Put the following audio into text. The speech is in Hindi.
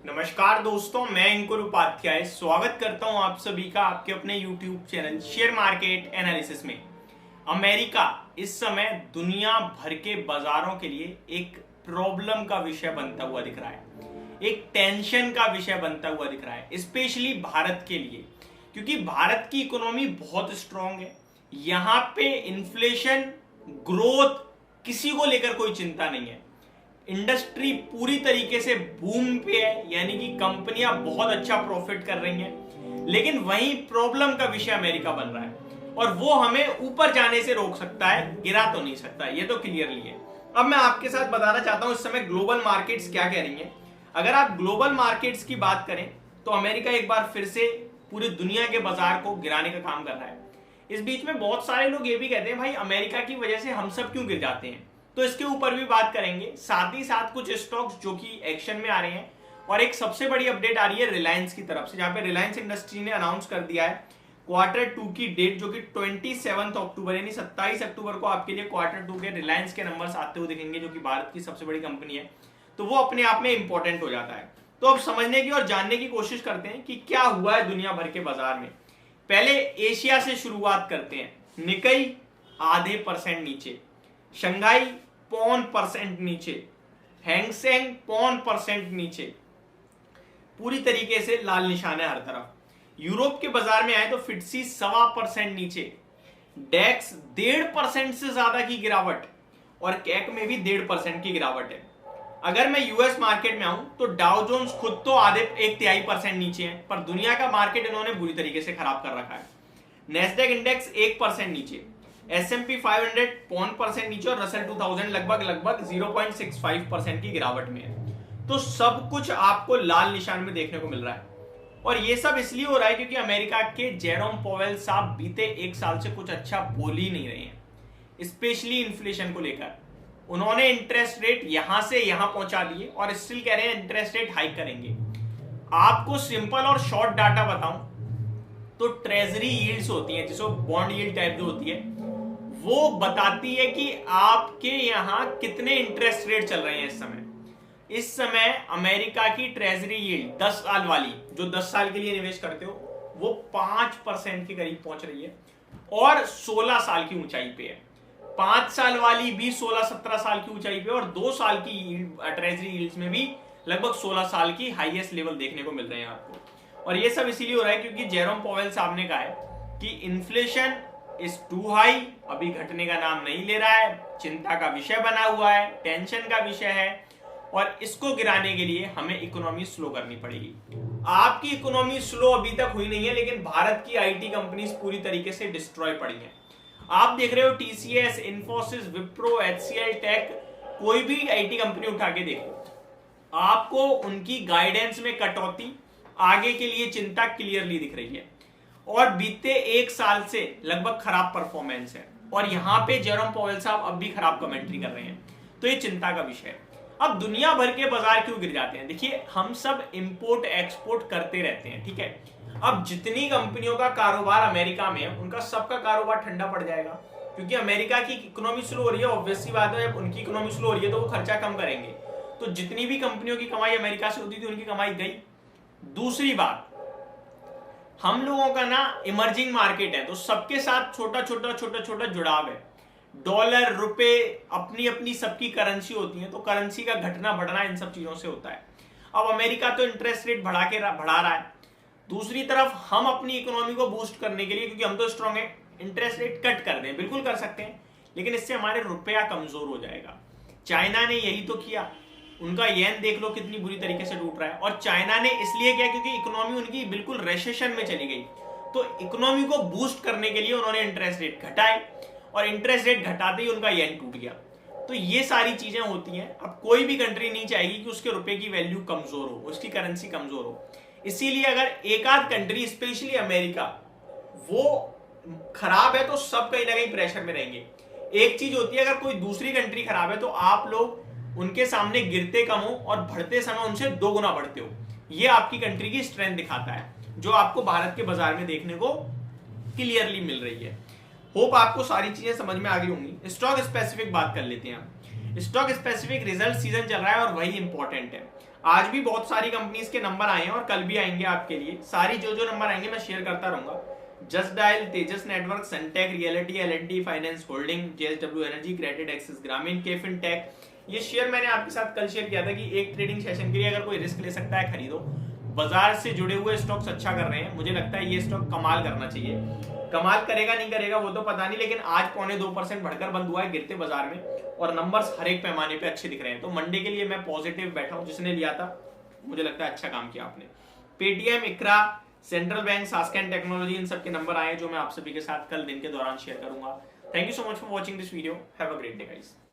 नमस्कार दोस्तों, मैं अंकुर उपाध्याय स्वागत करता हूं आप सभी का आपके अपने YouTube channel share market analysis में। अमेरिका इस समय दुनिया भर के बाजारों के लिए एक प्रॉब्लम का विषय बनता हुआ दिख रहा है, एक टेंशन का विषय बनता हुआ दिख रहा है, स्पेशली भारत के लिए, क्योंकि भारत की इकोनॉमी बहुत स्ट्रांग है। यहाँ पे इन्फ्लेशन, ग्रोथ, किसी को लेकर कोई चिंता नहीं है। इंडस्ट्री पूरी तरीके से बूम पे है, यानी कि कंपनियां बहुत अच्छा प्रॉफिट कर रही हैं। लेकिन वहीं प्रॉब्लम का विषय अमेरिका बन रहा है और वो हमें ऊपर जाने से रोक सकता है, गिरा तो नहीं सकता, ये तो क्लियरली है। अब मैं आपके साथ बताना चाहता हूं इस समय ग्लोबल मार्केट्स क्या कह रही हैं। अगर आप ग्लोबल मार्केट्स की बात करें तो अमेरिका एक बार फिर से पूरी दुनिया के बाजार को गिराने का काम कर रहा है। इस बीच में बहुत सारे लोग ये भी कहते हैं भाई अमेरिका की वजह से हम सब क्यों गिर जाते हैं, तो इसके ऊपर भी बात करेंगे। साथ ही साथ कुछ स्टॉक्स जो कि एक्शन में आ रहे हैं और एक सबसे बड़ी अपडेट आ रही है रिलायंस की तरफ से, जहां पे रिलायंस इंडस्ट्री ने अनाउंस कर दिया है Q2 की डेट, जो कि 27 अक्टूबर यानी 27 अक्टूबर को आपके लिए Q2 के रिलायंस के नंबर्स आते हुए दिखेंगे, जो कि भारत की सबसे बड़ी कंपनी है। तो वो अपने आप में इंपॉर्टेंट हो जाता है। तो अब समझने की और जानने की कोशिश करते हैं कि क्या हुआ है दुनिया भर के बाजार में। पहले एशिया से शुरुआत करते हैं। निकाई आधे % नीचे, शंघाई 0.5% नीचे, हैंगसेंग 0.5% नीचे, पूरी तरीके से लाल निशान है हर तरफ। यूरोप के बाजार में आए तो फिटसी 1.25% नीचे, डेक्स 1.5% से ज्यादा की गिरावट और कैक में भी 1.5% की गिरावट है। अगर मैं यूएस मार्केट में आऊं तो डाउ जोन्स खुद तो आधे 1/3% नीचे है, पर दुनिया का मार्केट इन्होंने बुरी तरीके से खराब कर रखा है। नेस्डेक इंडेक्स 1% नीचे, S&P 500 0.5% नीचे और रसेल 2000 लगभग 0.65% की गिरावट में है। तो सब कुछ आपको लाल निशान में देखने को मिल रहा है और ये सब इसलिए हो रहा है क्योंकि अमेरिका के जेरोम पोवेल साहब बीते एक साल से कुछ अच्छा बोल ही नहीं रहे हैं, स्पेशली इन्फ्लेशन को लेकर। उन्होंने इंटरेस्ट रेट यहां से यहां पहुंचा दिए और स्टिल कह रहे हैं इंटरेस्ट रेट हाइक करेंगे। आपको सिंपल और शॉर्ट डाटा बताऊं तो ट्रेजरी यील्ड्स होती हैं, जिसको बॉन्ड यील्ड टाइप जो होती है, वो बताती है कि आपके यहां कितने इंटरेस्ट रेट चल रहे हैं इस समय। इस समय अमेरिका की ट्रेजरी यील्ड 10 साल वाली, जो 10 साल के लिए निवेश करते हो, वो 5% के करीब पहुंच रही है और 16 साल की ऊंचाई पे है। 5 साल वाली भी 16-17 साल की ऊंचाई पे और 2 साल की ट्रेजरी यील्ड्स में भी लगभग 16 साल की हाईएस्ट लेवल देखने को मिल रहे हैं आपको। और ये सब इसीलिए हो रहा है क्योंकि जेरोम पोवेल साहब ने कहा है कि इन्फ्लेशन इज टू हाई, अभी घटने का नाम नहीं ले रहा है, चिंता का विषय बना हुआ है, टेंशन का विषय है और इसको गिराने के लिए हमें इकोनॉमी स्लो करनी पड़ेगी। आपकी इकोनॉमी स्लो अभी तक हुई नहीं है, लेकिन भारत की आईटी कंपनीज पूरी तरीके से डिस्ट्रॉय पड़ी हैं। आप देख रहे हो टीसीएस, इन्फोसिस, विप्रो, एचसीएल टेक, कोई भी आईटी कंपनी उठा के देखो, आपको उनकी गाइडेंस में कटौती, आगे के लिए चिंता क्लियरली दिख रही है और बीते एक साल से लगभग खराब परफॉर्मेंस है। और यहां पे जेरोम पोवेल साहब अब भी खराब कमेंट्री कर रहे हैं, तो ये चिंता का विषय है। अब दुनिया भर के बाजार क्यों गिर जाते हैं? देखिए, हम सब इंपोर्ट एक्सपोर्ट करते रहते हैं, ठीक है। अब जितनी कंपनियों का कारोबार अमेरिका में है, उनका सबका कारोबार ठंडा पड़ जाएगा, क्योंकि अमेरिका की इकोनॉमी स्लो हो रही है। ऑब्वियसली बात है, जब उनकी इकोनॉमी स्लो हो रही है तो वो खर्चा कम करेंगे, तो जितनी भी कंपनियों की कमाई अमेरिका से होती थी उनकी कमाई गई। दूसरी बात, हम लोगों का ना इमर्जिंग मार्केट है, तो सबके साथ छोटा छोटा जुड़ाव है। डॉलर, रुपए, अपनी अपनी सबकी करेंसी होती है, तो करेंसी का घटना बढ़ना इन सब चीजों से होता है। अब अमेरिका तो इंटरेस्ट रेट बढ़ा रहा है, दूसरी तरफ हम अपनी इकोनॉमी को बूस्ट करने के लिए, क्योंकि हम तो स्ट्रांग है, इंटरेस्ट रेट कट कर दें, बिल्कुल कर सकते हैं, लेकिन इससे हमारे रुपया कमजोर हो जाएगा। चाइना ने यही तो किया, उनका येन देख लो कितनी बुरी तरीके से टूट रहा है। और चाइना ने इसलिए किया क्योंकि इकोनॉमी उनकी बिल्कुल रेसेशन में चली गई, तो इकोनॉमी को बूस्ट करने के लिए उन्होंने इंटरेस्ट रेट घटाए और इंटरेस्ट रेट घटाते ही उनका येन टूट गया। तो ये सारी चीजें होती हैं। अब कोई भी कंट्री नहीं चाहेगी कि उसके रुपए की वैल्यू कमजोर हो, उसकी करेंसी कमजोर हो। इसीलिए अगर एक आध कंट्री, स्पेशली अमेरिका, वो खराब है तो सब कहीं ना कहीं प्रेशर में रहेंगे। एक चीज होती है, अगर कोई दूसरी कंट्री खराब है तो आप लोग उनके सामने गिरते कम हो और बढ़ते समय उनसे 2 गुना बढ़ते हो। ये आपकी कंट्री की स्ट्रेंथ दिखाता है, जो आपको भारत के बाजार में देखने को क्लियरली मिल रही है। होप आपको सारी चीजें समझ में आ गई होंगी। स्टॉक स्पेसिफिक बात कर लेते हैं हम। स्टॉक स्पेसिफिक रिजल्ट सीजन चल रहा है और वही इंपॉर्टेंट है। आज भी बहुत सारी कंपनीज के नंबर आए हैं और कल भी आएंगे आपके लिए। सारी जो जो नंबर आएंगे मैं शेयर करता रहूंगा। Just Dial, Tejas network, Sunteck, realty, L and T finance holding, JSW energy, credit access Grameen, KFin take, ये शेयर मैंने आपके साथ कल शेयर किया था कि एक ट्रेडिंग सेशन के लिए अगर कोई रिस्क ले सकता है खरीदो। बाजार से जुड़े हुए स्टॉक्स अच्छा कर रहे हैं, मुझे लगता है ये स्टॉक कमाल करना चाहिए। कमाल करेगा नहीं करेगा वो तो पता नहीं, लेकिन आज 0.25% बढ़कर बंद हुआ है गिरते बाजार में और नंबर्स हर एक पैमाने पे अच्छे दिख रहे हैं। तो मंडे के लिए मैं पॉजिटिव बैठा हूं। जिसने लिया था मुझे लगता है अच्छा काम किया आपने। पेटीएम, इकरा, सेंट्रल बैंक, सास्कैन टेक्नोलॉजी, इन सबके नंबर आए जो मैं आप सभी के साथ कल दिन के दौरान शेयर करूंगा। Thank you so much for watching this video. Have a great day guys.